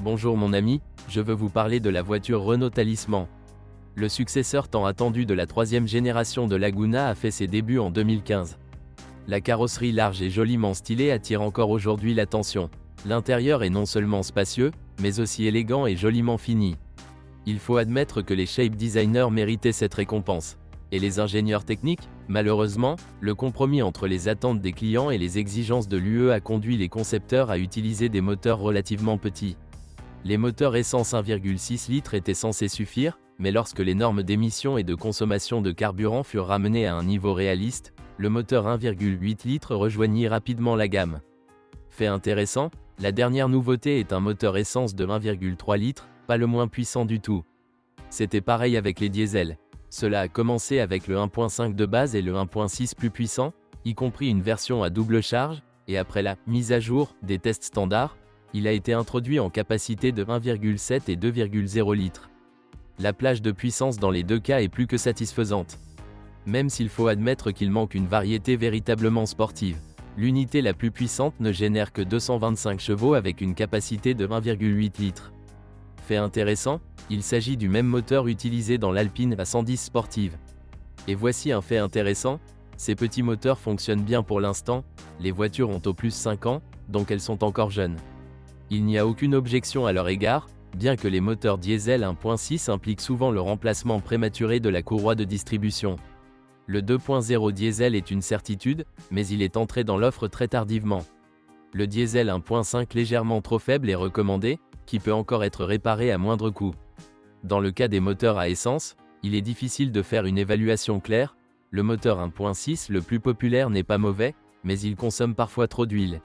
Bonjour mon ami, je veux vous parler de la voiture Renault Talisman. Le successeur tant attendu de la troisième génération de Laguna a fait ses débuts en 2015. La carrosserie large et joliment stylée attire encore aujourd'hui l'attention. L'intérieur est non seulement spacieux, mais aussi élégant et joliment fini. Il faut admettre que les shape designers méritaient cette récompense. Et les ingénieurs techniques, malheureusement, le compromis entre les attentes des clients et les exigences de l'UE a conduit les concepteurs à utiliser des moteurs relativement petits. Les moteurs essence 1,6 litres étaient censés suffire, mais lorsque les normes d'émission et de consommation de carburant furent ramenées à un niveau réaliste, le moteur 1,8 litres rejoignit rapidement la gamme. Fait intéressant, la dernière nouveauté est un moteur essence de 1,3 litres, pas le moins puissant du tout. C'était pareil avec les diesels. Cela a commencé avec le 1.5 de base et le 1.6 plus puissant, y compris une version à double charge, et après la mise à jour des tests standards, il a été introduit en capacité de 1,7 et 2,0 litres. La plage de puissance dans les deux cas est plus que satisfaisante. Même s'il faut admettre qu'il manque une variété véritablement sportive. L'unité la plus puissante ne génère que 225 chevaux avec une capacité de 1,8 litres. Fait intéressant, il s'agit du même moteur utilisé dans l'Alpine A110 sportive. Et voici un fait intéressant, ces petits moteurs fonctionnent bien pour l'instant, les voitures ont au plus 5 ans, donc elles sont encore jeunes. Il n'y a aucune objection à leur égard, bien que les moteurs diesel 1.6 impliquent souvent le remplacement prématuré de la courroie de distribution. Le 2.0 diesel est une certitude, mais il est entré dans l'offre très tardivement. Le diesel 1.5 légèrement trop faible est recommandé, qui peut encore être réparé à moindre coût. Dans le cas des moteurs à essence, il est difficile de faire une évaluation claire. Le moteur 1.6 le plus populaire n'est pas mauvais, mais il consomme parfois trop d'huile.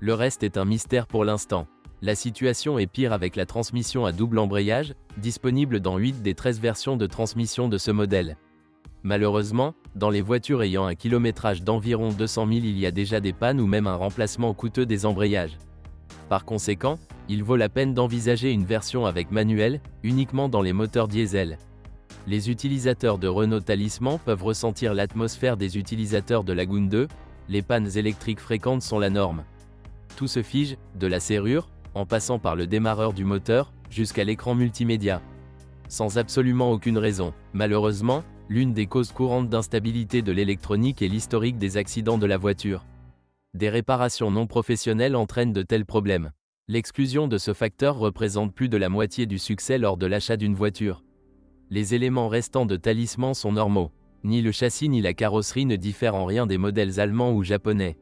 Le reste est un mystère pour l'instant. La situation est pire avec la transmission à double embrayage, disponible dans 8 des 13 versions de transmission de ce modèle. Malheureusement, dans les voitures ayant un kilométrage d'environ 200 000 il y a déjà des pannes ou même un remplacement coûteux des embrayages. Par conséquent, il vaut la peine d'envisager une version avec manuel, uniquement dans les moteurs diesel. Les utilisateurs de Renault Talisman peuvent ressentir l'atmosphère des utilisateurs de Lagoon 2, les pannes électriques fréquentes sont la norme. Tout se fige, de la serrure, en passant par le démarreur du moteur, jusqu'à l'écran multimédia. Sans absolument aucune raison. Malheureusement, l'une des causes courantes d'instabilité de l'électronique est l'historique des accidents de la voiture. Des réparations non professionnelles entraînent de tels problèmes. L'exclusion de ce facteur représente plus de la moitié du succès lors de l'achat d'une voiture. Les éléments restants de Talisman sont normaux. Ni le châssis ni la carrosserie ne diffèrent en rien des modèles allemands ou japonais.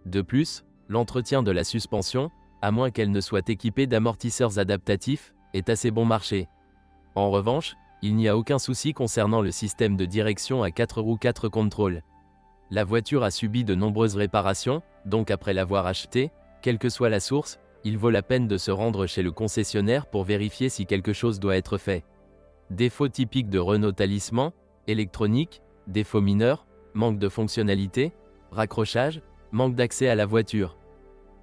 De plus, l'entretien de la suspension, à moins qu'elle ne soit équipée d'amortisseurs adaptatifs, est assez bon marché. En revanche, il n'y a aucun souci concernant le système de direction à 4 roues 4 contrôles. La voiture a subi de nombreuses réparations, donc après l'avoir achetée, quelle que soit la source, il vaut la peine de se rendre chez le concessionnaire pour vérifier si quelque chose doit être fait. Défauts typiques de Renault Talisman, électronique, défauts mineurs, manque de fonctionnalité, raccrochage, manque d'accès à la voiture.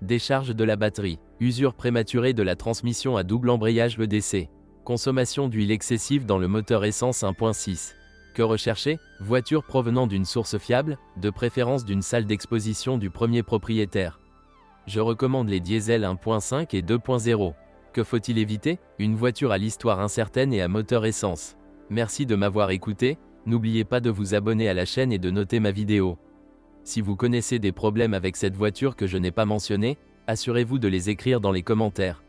Décharge de la batterie, usure prématurée de la transmission à double embrayage EDC, consommation d'huile excessive dans le moteur essence 1.6. Que rechercher? Voiture provenant d'une source fiable, de préférence d'une salle d'exposition du premier propriétaire. Je recommande les diesels 1.5 et 2.0. Que faut-il éviter? Une voiture à l'histoire incertaine et à moteur essence. Merci de m'avoir écouté, n'oubliez pas de vous abonner à la chaîne et de noter ma vidéo. Si vous connaissez des problèmes avec cette voiture que je n'ai pas mentionné, assurez-vous de les écrire dans les commentaires.